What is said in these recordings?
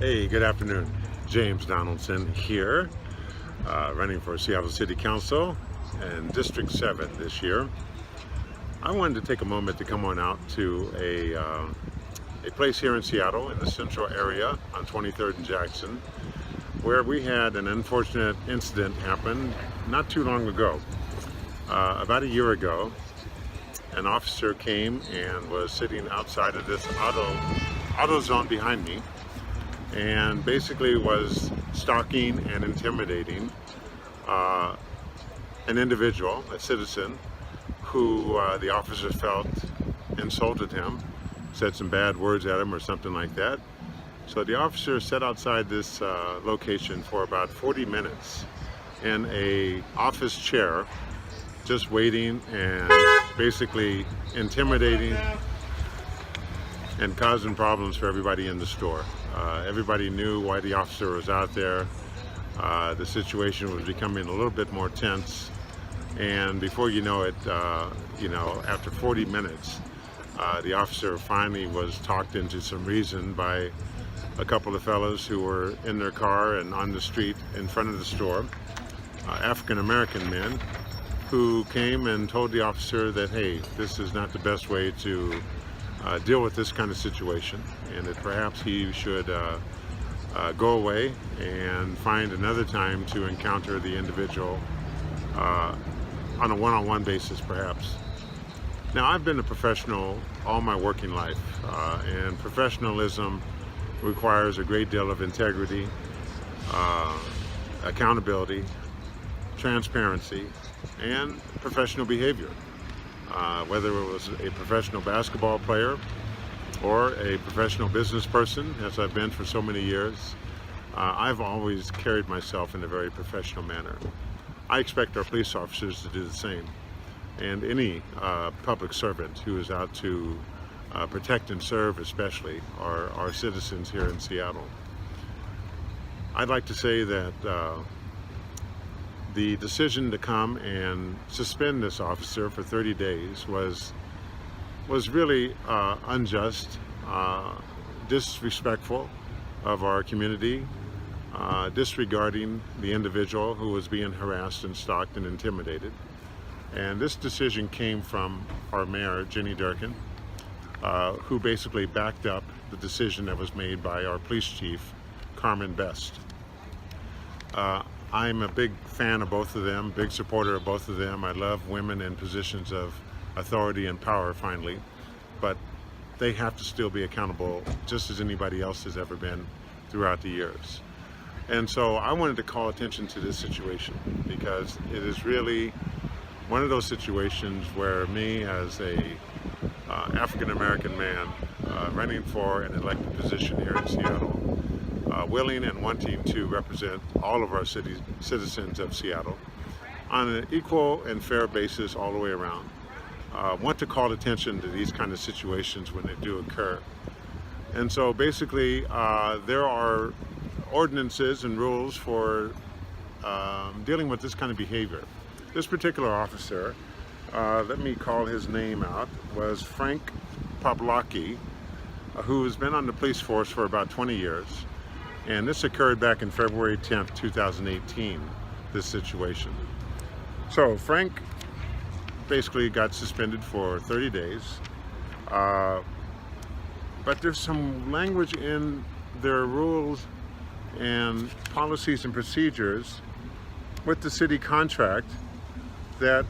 Hey, good afternoon. James Donaldson here, running for Seattle City Council and District 7 this year. I wanted to take a moment to come on out to a place here in Seattle in the central area on 23rd and Jackson, where we had an unfortunate incident happen not too long ago. About a year ago, an officer came and was sitting outside of this Autozone behind me, and basically was stalking and intimidating an individual, a citizen, who the officer felt insulted him, said some bad words at him or something like that. So the officer sat outside this location for about 40 minutes in a office chair, just waiting and basically intimidating and causing problems for everybody in the store. Everybody knew why the officer was out there. The situation was becoming a little bit more tense, and before you know it, after 40 minutes, the officer finally was talked into some reason by a couple of fellows who were in their car and on the street in front of the store, African-American men, who came and told the officer that, hey, this is not the best way to deal with this kind of situation, and that perhaps he should go away and find another time to encounter the individual on a one-on-one basis, perhaps. Now, I've been a professional all my working life, and professionalism requires a great deal of integrity, accountability, transparency, and professional behavior. Whether it was a professional basketball player or a professional business person, as I've been for so many years, I've always carried myself in a very professional manner. I expect our police officers to do the same, and any public servant who is out to protect and serve, especially our citizens here in Seattle. I'd like to say that the decision to come and suspend this officer for 30 days was really unjust, disrespectful of our community, disregarding the individual who was being harassed and stalked and intimidated. And this decision came from our mayor, Jenny Durkin, who basically backed up the decision that was made by our police chief, Carmen Best. I'm a big fan of both of them, big supporter of both of them. I love women in positions of authority and power, finally, but they have to still be accountable just as anybody else has ever been throughout the years. And so I wanted to call attention to this situation because it is really one of those situations where me, as a African-American man running for an elected position here in Seattle, willing and wanting to represent all of our citizens of Seattle on an equal and fair basis all the way around, want to call attention to these kind of situations when they do occur. And so basically there are ordinances and rules for dealing with this kind of behavior. This particular officer, let me call his name out, was Frank Poblacki, who has been on the police force for about 20 years. And this occurred back in February 10th, 2018, this situation. So Frank basically got suspended for 30 days. But there's some language in their rules and policies and procedures with the city contract that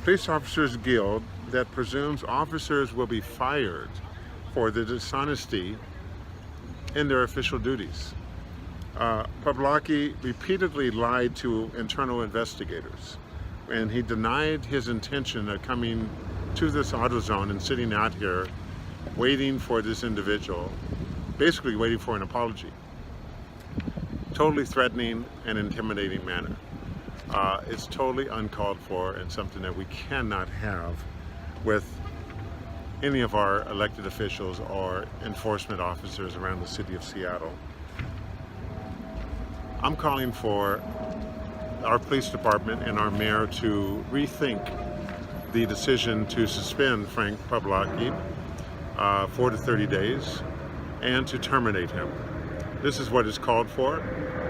Police Officers Guild that presumes officers will be fired for the dishonesty in their official duties. Poblacki repeatedly lied to internal investigators, and he denied his intention of coming to this AutoZone and sitting out here waiting for this individual, basically waiting for an apology. Totally threatening and intimidating manner. It's totally uncalled for and something that we cannot have with any of our elected officials or enforcement officers around the city of Seattle. I'm calling for our police department and our mayor to rethink the decision to suspend Frank Poblacki for the 30 days and to terminate him. This is what is called for.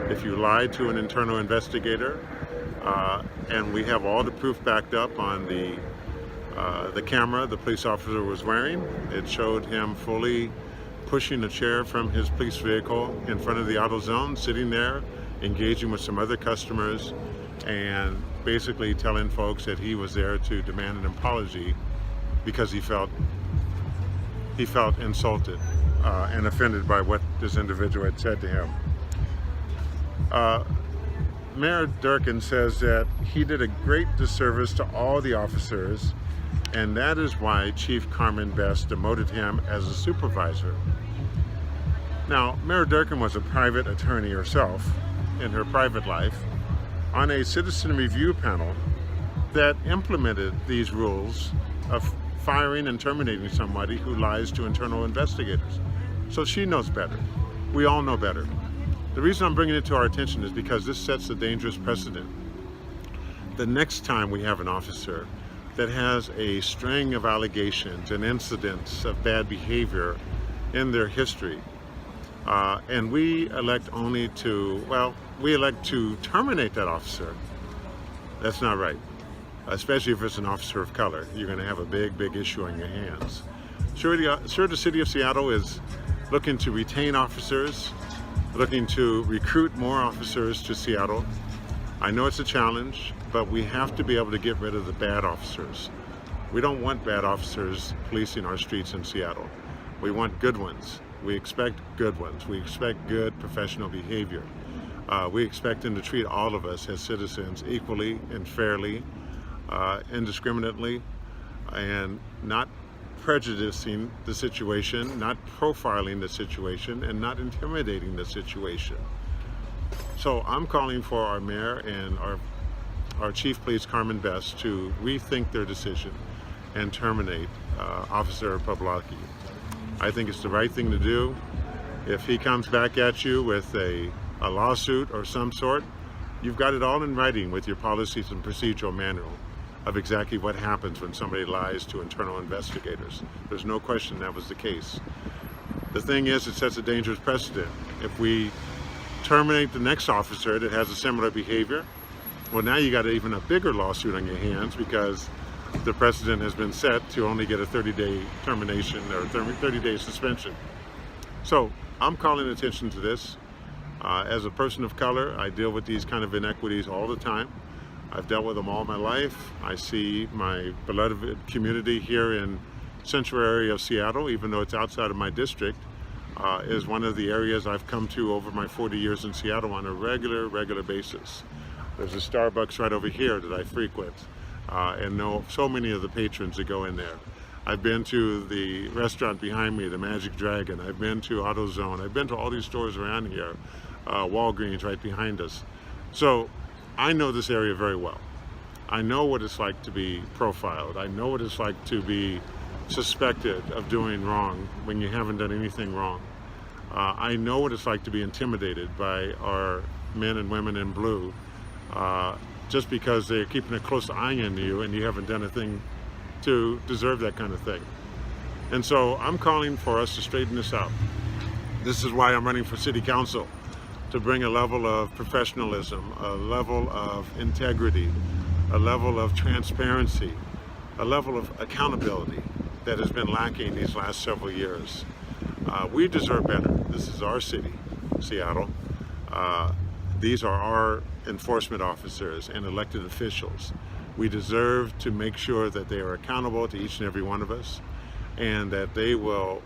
If you lied to an internal investigator, and we have all the proof backed up on the camera the police officer was wearing. It showed him fully pushing a chair from his police vehicle in front of the Autozone, sitting there, engaging with some other customers, and basically telling folks that he was there to demand an apology because he felt insulted and offended by what this individual had said to him. Mayor Durkin says that he did a great disservice to all the officers, and that is why Chief Carmen Best demoted him as a supervisor. Now, Mayor Durkin was a private attorney herself in her private life on a citizen review panel that implemented these rules of firing and terminating somebody who lies to internal investigators. So she knows better. We all know better. The reason I'm bringing it to our attention is because this sets a dangerous precedent. The next time we have an officer that has a string of allegations and incidents of bad behavior in their history, and we elect only to, we elect to terminate that officer, that's not right. Especially if it's an officer of color. You're going to have a big issue on your hands. Sure, the city of Seattle is looking to retain officers, looking to recruit more officers to Seattle. I know it's a challenge, but we have to be able to get rid of the bad officers. We don't want bad officers policing our streets in Seattle. We want good ones. We expect good ones. We expect good professional behavior. We expect them to treat all of us as citizens equally and fairly, indiscriminately, and not prejudicing the situation, not profiling the situation, and not intimidating the situation. So I'm calling for our mayor and our chief police, Carmen Best, to rethink their decision and terminate Officer Poblacki. I think it's the right thing to do. If he comes back at you with a lawsuit or some sort, you've got it all in writing with your policies and procedural manual of exactly what happens when somebody lies to internal investigators. There's no question that was the case. The thing is, it sets a dangerous precedent. If we terminate the next officer that has a similar behavior, well, now you got even a bigger lawsuit on your hands because the precedent has been set to only get a 30-day termination or 30-day suspension. So I'm calling attention to this. As a person of color, I deal with these kind of inequities all the time. I've dealt with them all my life. I see my beloved community here in central area of Seattle, even though it's outside of my district, is one of the areas I've come to over my 40 years in Seattle on a regular basis. There's a Starbucks right over here that I frequent and know so many of the patrons that go in there. I've been to the restaurant behind me, the Magic Dragon. I've been to Autozone. I've been to all these stores around here, Walgreens right behind us. So I know this area very well. I know what it's like to be profiled. I know what it's like to be suspected of doing wrong when you haven't done anything wrong. I know what it's like to be intimidated by our men and women in blue just because they're keeping a close eye on you and you haven't done a thing to deserve that kind of thing. And so I'm calling for us to straighten this out. This is why I'm running for city council, to bring a level of professionalism, a level of integrity, a level of transparency, a level of accountability that has been lacking these last several years. We deserve better. This is our city, Seattle. These are our enforcement officers and elected officials. We deserve to make sure that they are accountable to each and every one of us, and that they will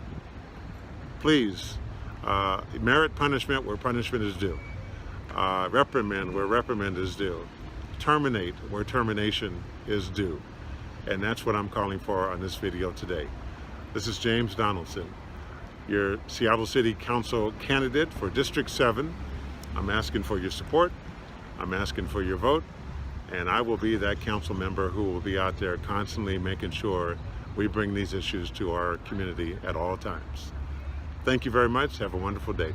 please merit punishment where punishment is due, reprimand where reprimand is due, terminate where termination is due. And that's what I'm calling for on this video today. This is James Donaldson, your Seattle City Council candidate for District 7. I'm asking for your support. I'm asking for your vote. And I will be that council member who will be out there constantly making sure we bring these issues to our community at all times. Thank you very much. Have a wonderful day.